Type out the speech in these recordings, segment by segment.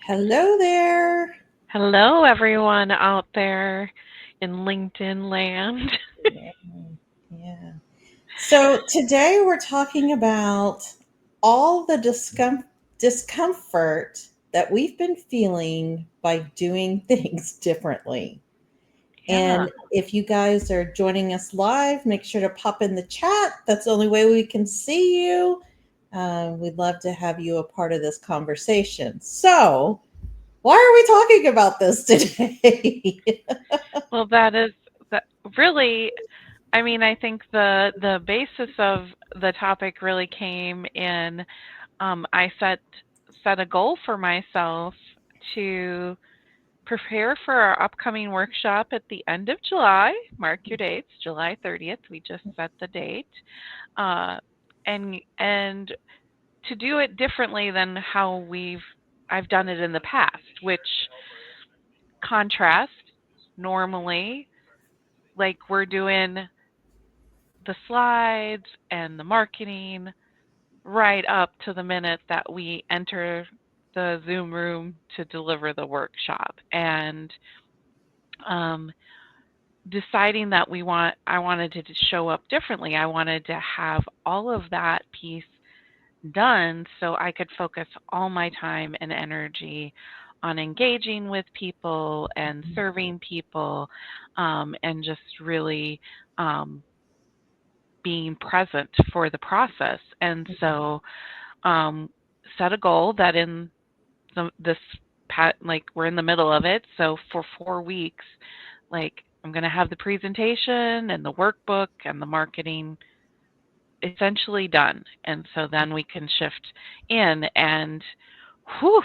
Hello there. Hello, everyone out there in LinkedIn land. Yeah, yeah. So today we're talking about all the discomfort that we've been feeling by doing things differently. Yeah. And if you guys are joining us live, make sure to pop in the chat. That's the only way we can see you. We'd love to have you a part of this conversation. So, why are we talking about this today? Well, that really. I mean, I think the basis of the topic really came in. I set a goal for myself to prepare for our upcoming workshop at the end of July. Mark your dates, July 30th. We just set the date, uh, and to do it differently than how I've done it in the past, which contrast normally like we're doing the slides and the marketing right up to the minute that we enter the Zoom room to deliver the workshop. And um, deciding that I wanted to show up differently. I wanted to have all of that piece done so I could focus all my time and energy on engaging with people and serving people, and just really um, being present for the process. And so um, set a goal that in this like we're in the middle of it. So for 4 weeks, like I'm going to have the presentation and the workbook and the marketing essentially done. And so then we can shift in and whew,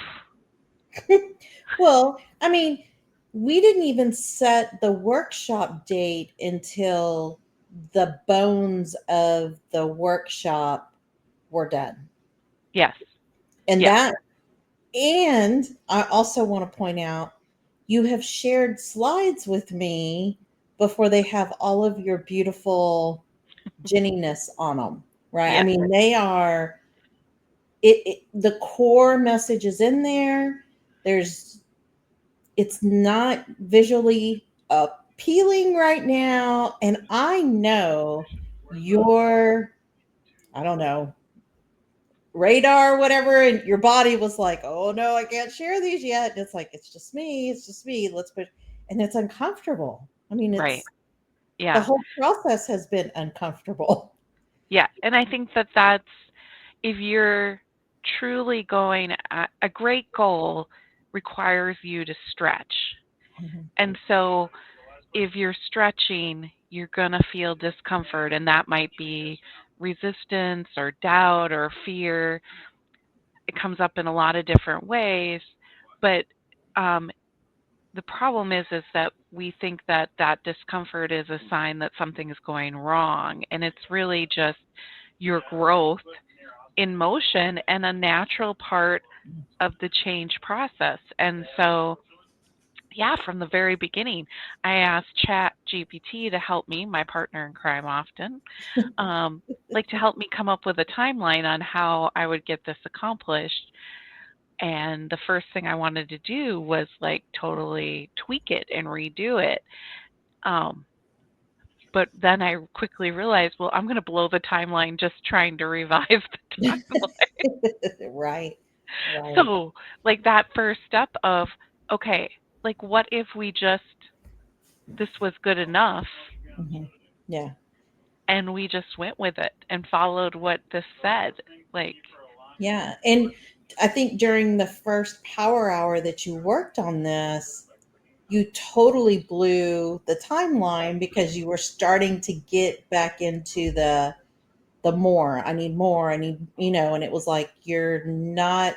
Well, I mean, we didn't even set the workshop date until the bones of the workshop were done. yes, And yes, that, and I also want to point out, you have shared slides with me before they have all of your beautiful Jenniness on them, right? I yes, mean, they are the core message is in there. There's It's not visually appealing right now. And I know your, I don't know, radar, whatever, and your body was like, oh no, I can't share these yet. And it's like, it's just me. Let's put, and it's uncomfortable. I mean, right. the Yeah. whole process has been uncomfortable. Yeah. And I think that that's if you're truly going at a great goal requires you to stretch. Mhm. And so if you're stretching, you're going to feel discomfort, and that might be resistance or doubt or fear. It comes up in a lot of different ways, but um, the problem is that we think that that discomfort is a sign that something is going wrong, and it's really just your growth in motion and a natural part of the change process. And so yeah, from the very beginning, I asked Chat GPT to help me, my partner in crime often, um, like to help me come up with a timeline on how I would get this accomplished. And the first thing I wanted to do was like totally tweak it and redo it. Um, but then I quickly realized, well, I'm going to blow the timeline just trying to revise the timeline. Right, right. So, like that first step of, okay, like what if we just this was good enough Hmm. Yeah. and we just went with it and followed what this said. Like, Yeah. And I think during the first power hour that you worked on this, you totally blew the timeline because you were starting to get back into the more. I need more. I need, and it was like you're not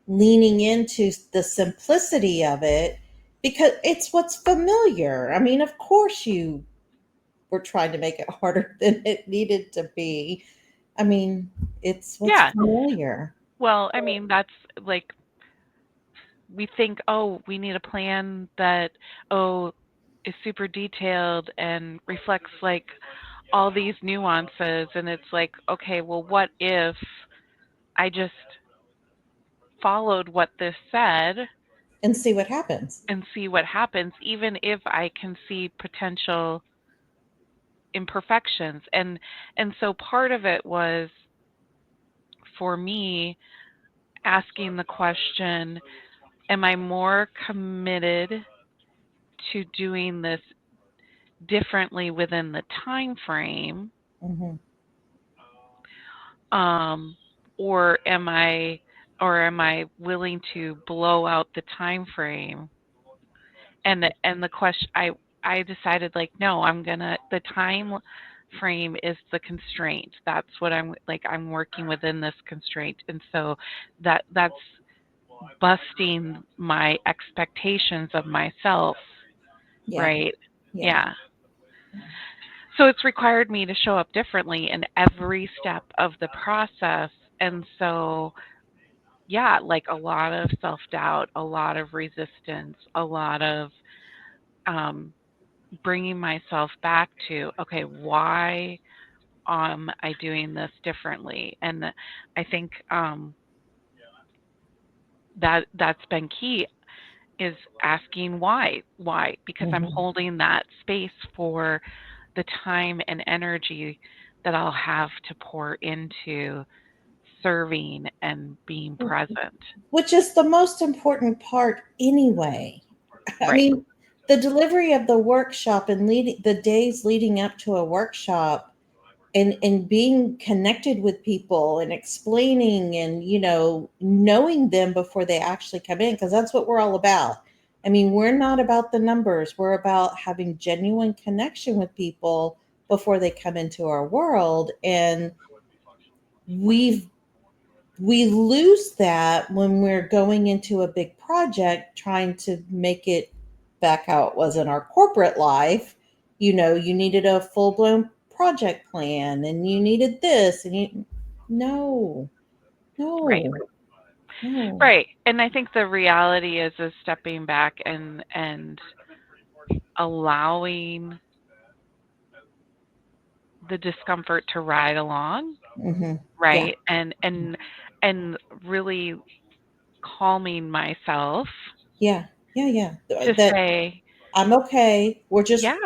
leaning into the simplicity of it because it's what's familiar. I mean, of course you were trying to make it harder than it needed to be. I mean, it's what's yeah. familiar. Well, I mean, that's like we think, oh, we need a plan that, oh, is super detailed and reflects like all these nuances. And it's like, okay, well, what if I just followed what this said And see what happens. and see what happens, even if I can see potential imperfections. And so part of it was for me asking the question, am I more committed to doing this differently within the time frame, Hmm. um, or am I willing to blow out the time frame? And the question, I decided, like, no, I'm gonna, the time frame is the constraint. That's what I'm like, I'm working within this constraint. And so that's busting my expectations of myself, Yeah. right? Yeah. Yeah. So it's required me to show up differently in every step of the process. And so, yeah, like a lot of self doubt, a lot of resistance, a lot of um, bringing myself back to, okay, why am I doing this differently? And I think that's been key, is asking why, because I'm Hmm. holding that space for the time and energy that I'll have to pour into serving and being present. Which is the most important part anyway. I Right. mean, the delivery of the workshop and leading the days leading up to a workshop, and being connected with people and explaining and knowing them before they actually come in, because that's what we're all about. I mean, we're not about the numbers, we're about having genuine connection with people before they come into our world. And we've we lose that when we're going into a big project trying to make it back how it was in our corporate life. You needed a full-blown project plan, and you needed this, and no, Right. no, no. Right. And I think the reality is stepping back and allowing the discomfort to ride along, Hmm. Yeah, right? And really calming myself yeah, yeah, yeah. to That say, I'm okay. yeah,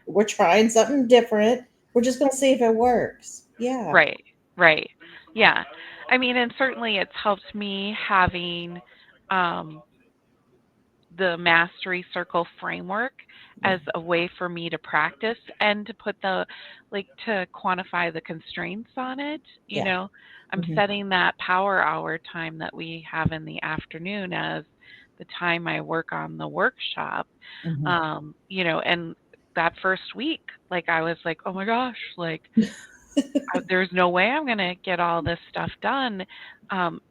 We're trying something different. We're just gonna see if it works. Yeah, right, right. Yeah. I mean, and certainly it's helped me having um the mastery circle framework yeah, as a way for me to practice and to put the, like, to quantify the constraints on it. yeah. I'm Hmm. setting that power hour time that we have in the afternoon as the time I work on the workshop. Hmm. And that first week, like, I was like, oh my gosh, like, there's no way I'm going to get all this stuff done. um,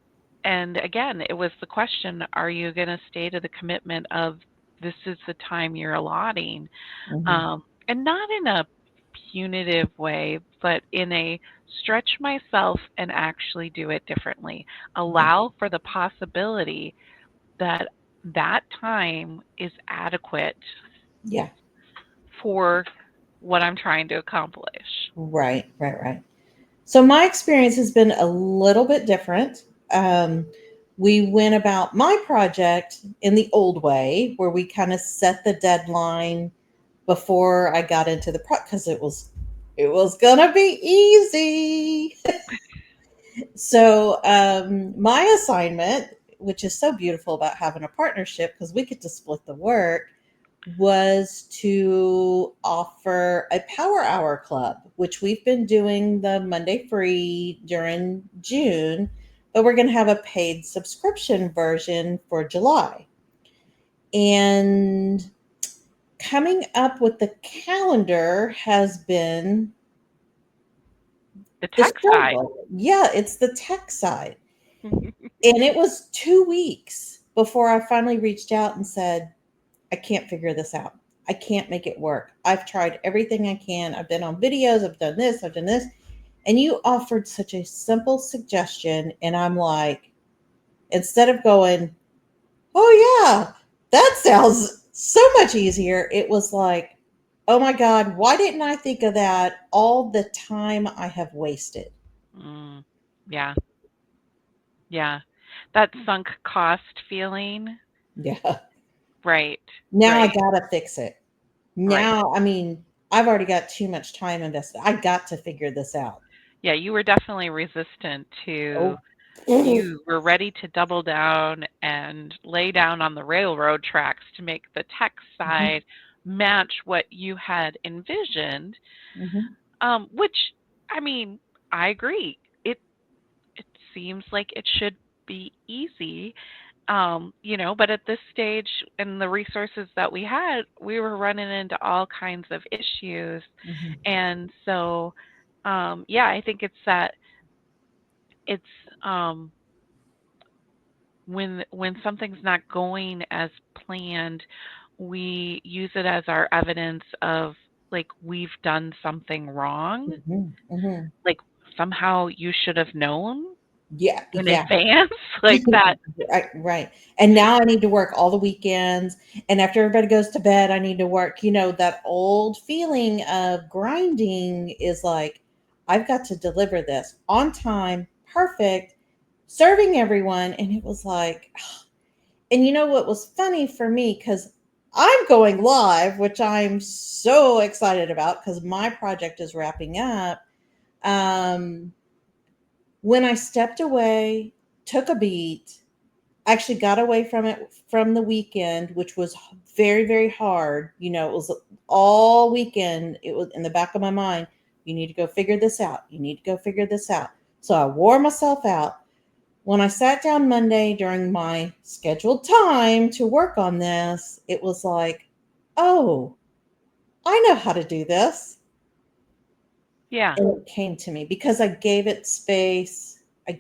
and again, it was the question, are you going to stay to the commitment of, this is the time you're allotting? Hmm. And not in a punitive way, but in a stretch myself and actually do it differently. Yeah, Allow for the possibility that that time is adequate yeah. for what I'm trying to accomplish. Right, right, right. So my experience has been a little bit different. Um, we went about my project in the old way, where we kind of set the deadline before I got into the because it was gonna be easy. So my assignment, which is so beautiful about having a partnership because we get to split the work, was to offer a power hour club, which we've been doing the Monday free during June, but we're going to have a paid subscription version for July. And coming up with the calendar has been The the tech side. struggle. Yeah, it's the tech side. And it was 2 weeks before I finally reached out and said, I can't figure this out. I can't make it work. I've tried everything I can. I've been on videos, I've done this, I've done this. And you offered such a simple suggestion. And I'm like, instead of going, oh, yeah, that sounds so much easier, it was like, oh my God, why didn't I think of that all the time I have wasted? Mm, yeah, yeah. that sunk cost feeling. Yeah. Right. Now I Right. gotta fix it. Right. Now, I mean, I've already got too much time invested. I got to figure this out. Yeah, you were definitely resistant to Oh. you were ready to double down and lay down on the railroad tracks to make the tech Mhm, side match what you had envisioned. mhm, Which, I mean, I agree. It seems like it should be easy, but at this stage and the resources that we had, we were running into all kinds of issues, mhm, and so, yeah, I think it's that it's um, when something's not going as planned, we use it as our evidence of like we've done something wrong, mhm, mhm. like somehow you should have known Yeah, in yeah. advance, like that. Right, right. And now I need to work all the weekends, and after everybody goes to bed, I need to work. That old feeling of grinding is like, I've got to deliver this on time, perfect, serving everyone. And it was like, and you know what was funny for me? Because I'm going live, which I'm so excited about because my project is wrapping up. Um, when I stepped away, took a beat, actually got away from it from the weekend, which was very, very hard. It was all weekend. It was in the back of my mind. You need to go figure this out. You need to go figure this out. So I wore myself out. When I sat down Monday during my scheduled time to work on this, it was like, oh, I know how to do this. Yeah. And it came to me because I gave it space. I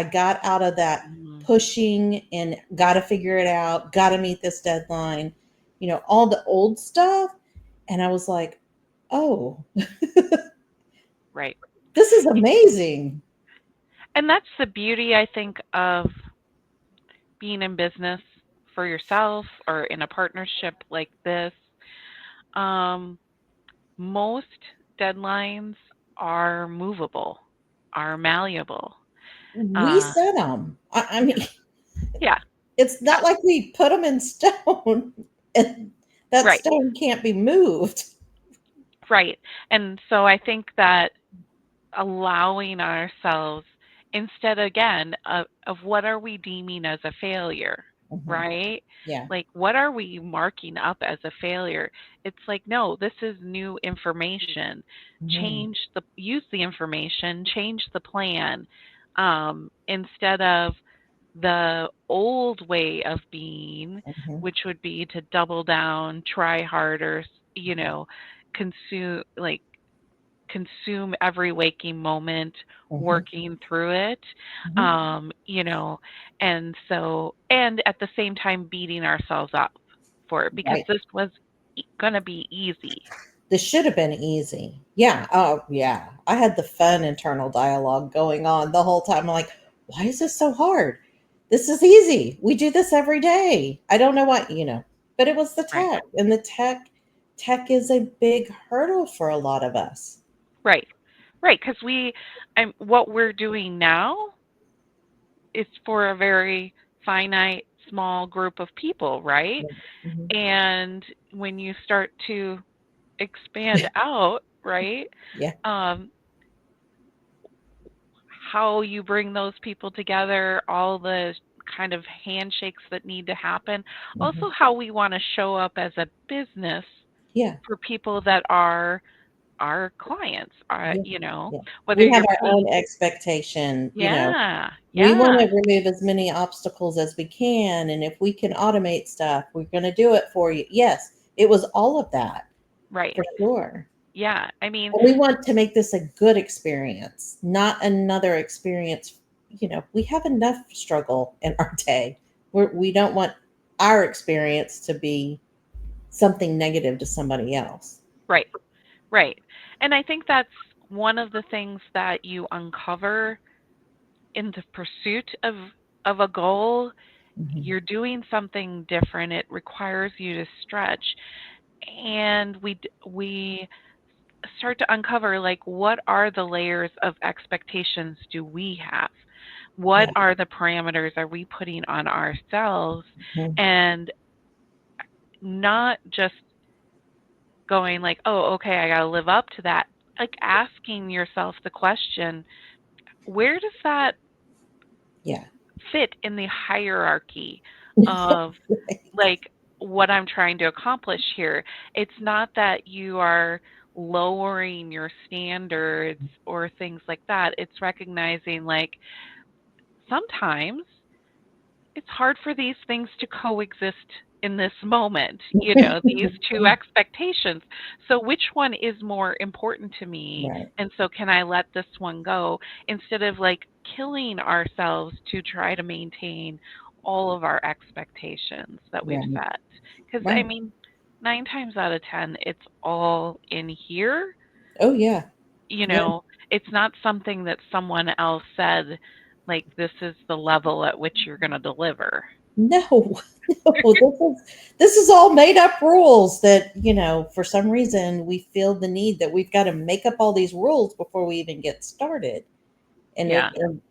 got out of that Mhm. pushing and got to figure it out, got to meet this deadline, all the old stuff. And I was like, oh, Right. this is amazing. And that's the beauty, I think, of being in business for yourself or in a partnership like this. Um, most deadlines are movable, are malleable. We Uh, set them. I yeah, mean, yeah, it's yeah, not like we put them in stone and that right, stone can't be moved. right. And so I think that allowing ourselves, instead again of what are we deeming as a failure, Mhm. right? Yeah. Like what are we marking up as a failure? It's like, no, this is new information. Mhm. Use the information, change the plan, instead of the old way of being, Mhm. which would be to double down, try harder, you know, consume like consume every waking moment Mhm. working through it, Mhm. um you know and at the same time beating ourselves up for it because Right. this was going to be easy. This should have been easy. Yeah. Oh, yeah. I had the fun internal dialogue going on the whole time. I'm like, why is this so hard? This is easy. We do this every day. I don't know what. But it was the Right. tech, and the tech is a big hurdle for a lot of us. Right. Right, because what we're doing now is for a very finite small group of people, right? Mhm. And when you start to expand out, right, Yeah. um how you bring those people together, all the kind of handshakes that need to happen. Mhm. Also, how we want to show up as a business Yeah. for people that are our clients, Yeah. Yeah. whether We have you're our own paying. expectation. Yeah, We want yeah, to remove as many obstacles as we can. And if we can automate stuff, we're going to do it for you. Yes, it was all of that right. for sure. Yeah, I mean, And we want to make this a good experience, not another experience. We have enough struggle in our day. We don't want our experience to be something negative to somebody else. right, right. And I think that's one of the things that you uncover in the pursuit of a goal. Mhm. You're doing something different. It requires you to stretch, and we start to uncover like what are the layers of expectations do we have? What Yeah. are the parameters are we putting on ourselves? Mhm. And not just going like, oh, okay, I got to live up to that. Like asking yourself the question, where does that Yeah. fit in the hierarchy of like what I'm trying to accomplish here? It's not that you are lowering your standards or things like that. It's recognizing like sometimes it's hard for these things to coexist in this moment, these two expectations. So, which one is more important to me? Right. And so, can I let this one go instead of like killing ourselves to try to maintain all of our expectations that we've Right. set? Because, I Right. mean, 9 times out of 10, it's all in here. Oh, yeah. You Yeah. know, it's not something that someone else said, like, this is the level at which you're going to deliver. No, no, this is all made up rules that, for some reason we feel the need that we've got to make up all these rules before we even get started. And Yeah.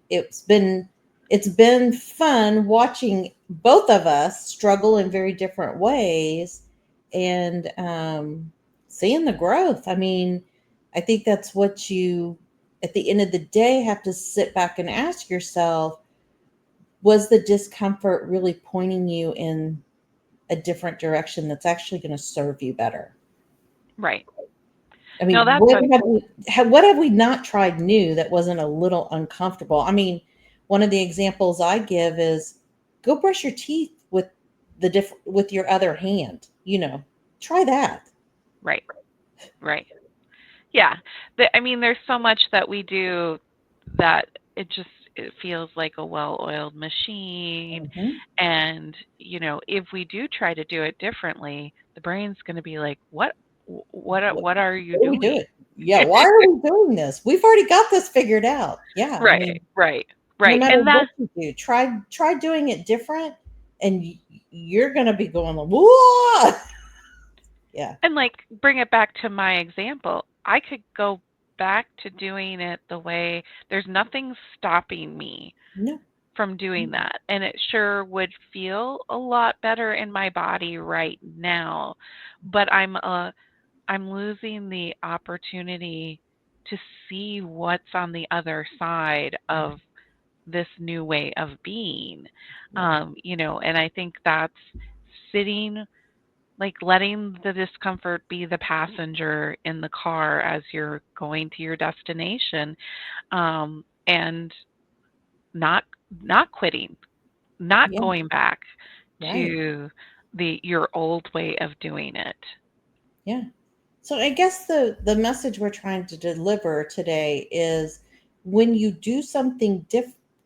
it's been fun watching both of us struggle in very different ways, and seeing the growth. I mean, I think that's what you, at the end of the day, have to sit back and ask yourself, was the discomfort really pointing you in a different direction that's actually going to serve you better? Right. I No, mean, that's a what have we not tried new that wasn't a little uncomfortable? I mean, one of the examples I give is go brush your teeth with with your other hand. Try that. right. Right. Yeah. I mean, there's so much that we do that it feels like a well-oiled machine. Hmm. And, if we do try to do it differently, the brain's going to be like, What, what are you what are we doing? doing? Yeah, why are we doing this? We've already got this figured out. Yeah, I Right. mean, Right. no Right. matter And that what you do, try doing it different, and you're gonna be going like, whoa. Yeah. And like bring it back to my example. I could go back to doing it the way there's nothing stopping me No. from doing that. And it sure would feel a lot better in my body right now. But I'm losing the opportunity to see what's on the other side of this new way of being. Yeah. And I think that's sitting, like letting the discomfort be the passenger in the car as you're going to your destination, and not not quitting, not Yeah. going back Right. to the your old way of doing it. Yeah. So I guess the message we're trying to deliver today is, when you do something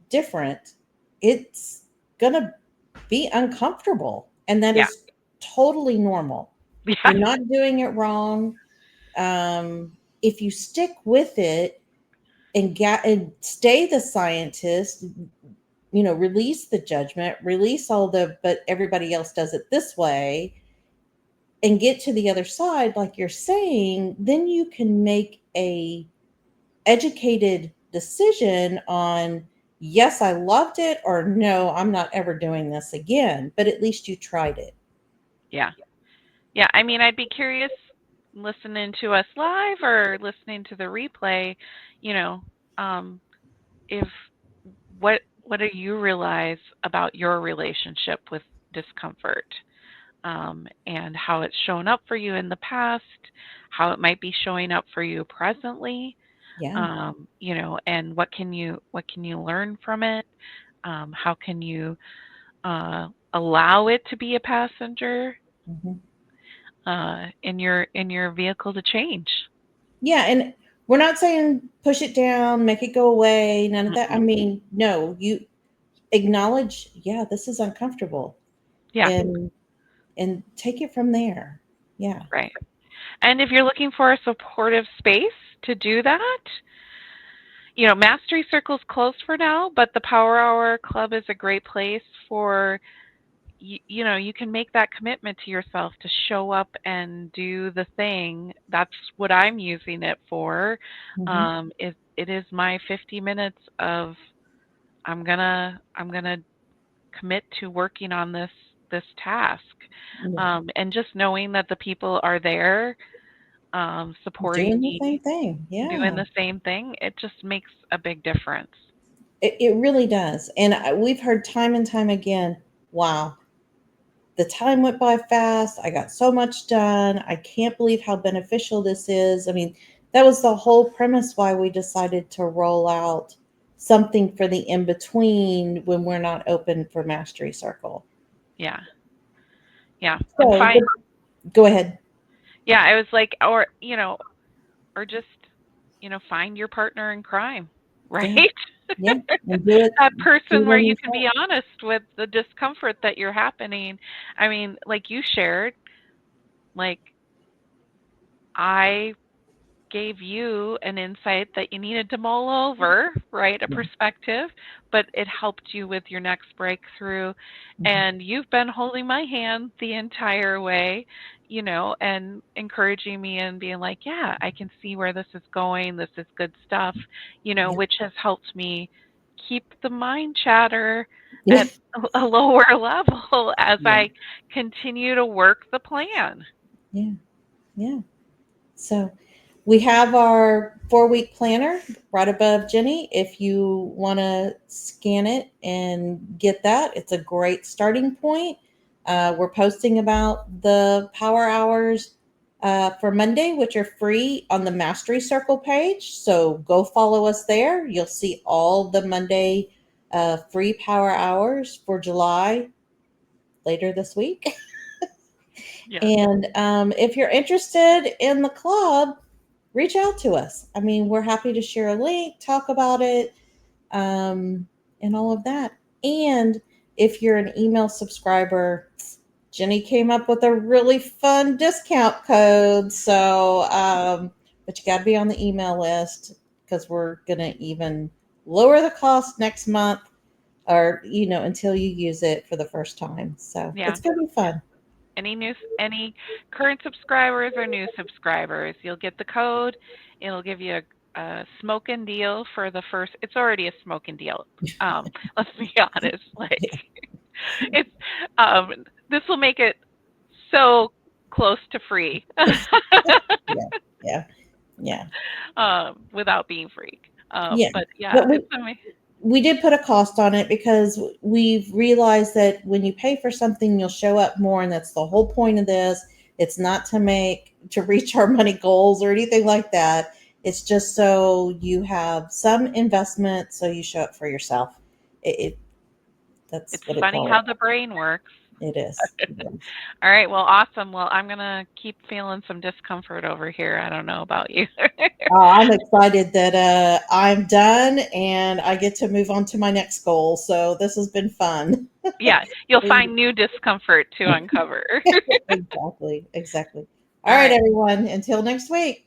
different, it's gonna be uncomfortable, and that Yeah. is totally normal. Yeah. You're not doing it wrong. If you stick with it and stay the scientist, release the judgment, release all the but everybody else does it this way, and get to the other side like you're saying, then you can make a educated decision on, yes, I loved it, or no, I'm not ever doing this again, but at least you tried it. Yeah. Yeah. I mean, I'd be curious listening to us live or listening to the replay, you know, um, if what do you realize about your relationship with discomfort, and how it's shown up for you in the past, how it might be showing up for you presently, Yeah. and what can you learn from it? How can you allow it to be a passenger Hmm. in your vehicle to change? Yeah, and we're not saying push it down, make it go away, none of that. I Mm-mm. mean, no, you acknowledge, yeah, this is uncomfortable, Yeah, and take it from there. Yeah. right. And if you're looking for a supportive space to do that, Mastery Circle's closed for now, but the Power Hour Club is a great place for you can make that commitment to yourself to show up and do the thing. That's what I'm using it for. Hmm. It is my 50 minutes of I'm gonna commit to working on this task. Yeah. And just knowing that the people are there, supporting Doing the me, same thing. doing Yeah. the same thing, it just makes a big difference. It really does. And we've heard time and time again, wow, the time went by fast. I got so much done. I can't believe how beneficial this is. I mean, that was the whole premise why we decided to roll out something for the in between when we're not open for Mastery Circle. Yeah, yeah, and So fine. go ahead. Yeah, I was like, or or just find your partner in crime, right? Yeah. Yeah. And do it, That do person it where on you can be yourself. honest with the discomfort that you're happening. I mean, like you shared, like I gave you an insight that you needed to mull over, right? A Yeah. perspective, but it helped you with your next breakthrough. Mhm. And you've been holding my hand the entire way, and encouraging me and being like, yeah, I can see where this is going. This is good stuff, Yeah. which has helped me keep the mind chatter Yeah. at a lower level as Yeah. I continue to work the plan. Yeah. Yeah. So we have our 4-week planner right above Jenny. If you want to scan it and get that, it's a great starting point. We're posting about the power hours for Monday, which are free on the Mastery Circle page. So go follow us there. You'll see all the Monday free power hours for July later this week. Yes. And if you're interested in the club, reach out to us. I mean, we're happy to share a link, talk about it, um, and all of that. And if you're an email subscriber, Jenny came up with a really fun discount code. So, but you got to be on the email list because we're going to even lower the cost next month or, until you use it for the first time. So Yeah. it's going to be fun. Any current subscribers or new subscribers, you'll get the code. It'll give you a smoking deal for the first. It's already a smoking deal. Let's be honest. Like it's um, this will make it so close to free, Yeah. Yeah. Yeah. without being free. Yeah. But yeah, But it's amazing. we did put a cost on it because we've realized that when you pay for something, you'll show up more, and that's the whole point of this. It's not to reach our money goals or anything like that. It's just so you have some investment, so you show up for yourself. It that's It's what it's funny all how the about. brain works. It is. It is. All right, well, awesome. Well, I'm gonna keep feeling some discomfort over here. I don't know about you. I'm excited that I'm done and I get to move on to my next goal. So this has been fun. Yeah, you'll find new discomfort to uncover. Exactly. Exactly. All All right, right. everyone. Until next week.